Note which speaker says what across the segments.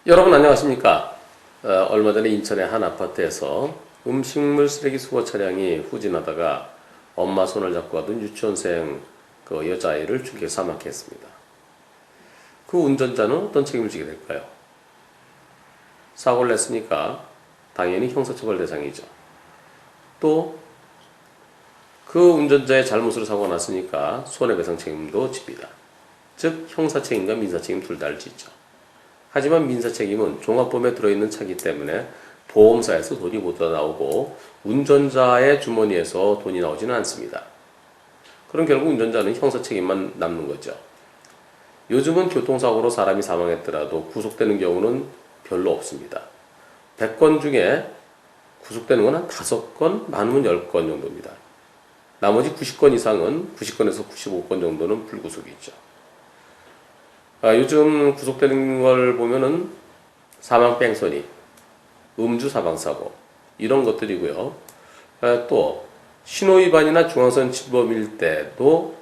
Speaker 1: 여러분 안녕하십니까? 얼마 전에 인천의 한 아파트에서 음식물 쓰레기 수거 차량이 후진하다가 엄마 손을 잡고 가던 유치원생 그 여자아이를 죽게 사망케 했습니다. 그 운전자는 어떤 책임을 지게 될까요? 사고를 냈으니까 당연히 형사처벌 대상이죠. 또 그 운전자의 잘못으로 사고가 났으니까 손해배상 책임도 집니다. 즉 형사책임과 민사책임 둘 다를 지죠. 하지만 민사책임은 종합보험에 들어있는 차기 때문에 보험사에서 돈이 못 나오고 운전자의 주머니에서 돈이 나오지는 않습니다. 그럼 결국 운전자는 형사책임만 남는 거죠. 요즘은 교통사고로 사람이 사망했더라도 구속되는 경우는 별로 없습니다. 100건 중에 구속되는 건 한 5건, 많으면 10건 정도입니다. 나머지 90건 이상은 90건에서 95건 정도는 불구속이죠. 요즘 구속되는 걸 보면은 사망 뺑소니, 음주 사망사고 이런 것들이고요. 또 신호위반이나 중앙선 침범일 때도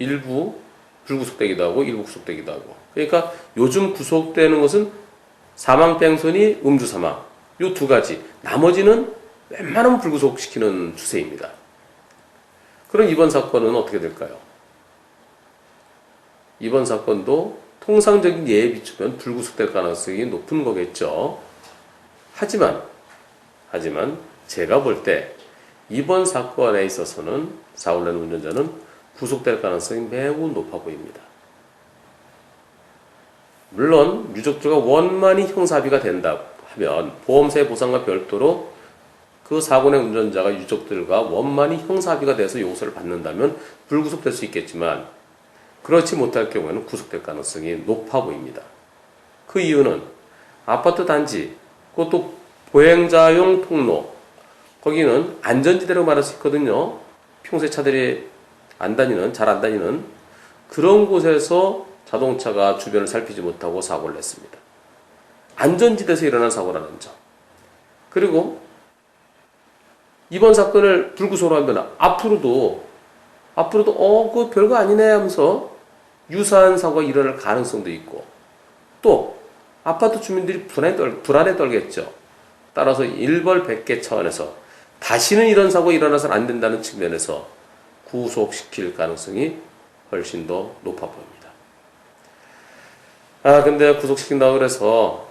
Speaker 1: 일부 불구속되기도 하고 일부 구속되기도 하고. 그러니까 요즘 구속되는 것은 사망 뺑소니, 음주 사망 요 두 가지. 나머지는 웬만하면 불구속시키는 추세입니다. 그럼 이번 사건은 어떻게 될까요? 이번 사건도 통상적인 예에 비추면 불구속될 가능성이 높은 거겠죠. 하지만 제가 볼 때 이번 사건에 있어서는 사고를 낸 운전자는 구속될 가능성이 매우 높아 보입니다. 물론 유족들과 원만히 형사합의가 된다 하면 보험사의 보상과 별도로 그 사고 낸 운전자가 유족들과 원만히 형사합의가 돼서 용서를 받는다면 불구속될 수 있겠지만 그렇지 못할 경우에는 구속될 가능성이 높아 보입니다. 그 이유는 아파트 단지, 그것도 보행자용 통로, 거기는 안전지대로 말할 수 있거든요. 평소에 차들이 잘 안 다니는 그런 곳에서 자동차가 주변을 살피지 못하고 사고를 냈습니다. 안전지대에서 일어난 사고라는 점. 그리고 이번 사건을 불구속으로 하면 앞으로도 그거 별거 아니네 하면서 유사한 사고가 일어날 가능성도 있고, 또 아파트 주민들이 불안에 떨겠죠. 따라서 일벌백계 차원에서 다시는 이런 사고가 일어나서는 안 된다는 측면에서 구속시킬 가능성이 훨씬 더 높아 보입니다. 근데 구속시킨다고 그래서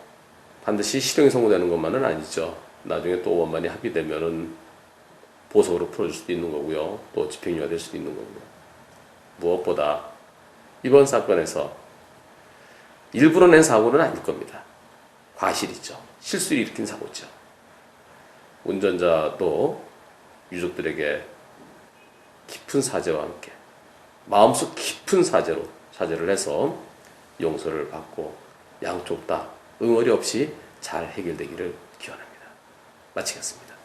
Speaker 1: 반드시 실형이 선고되는 것만은 아니죠. 나중에 또 원만히 합의되면은 보석으로 풀어줄 수도 있는 거고요. 또 집행유예가 될 수도 있는 거고요. 무엇보다 이번 사건에서 일부러 낸 사고는 아닐 겁니다. 과실이죠. 실수를 일으킨 사고죠. 운전자도 유족들에게 깊은 사죄와 함께 마음속 깊은 사죄를 해서 용서를 받고 양쪽 다 응어리 없이 잘 해결되기를 기원합니다. 마치겠습니다.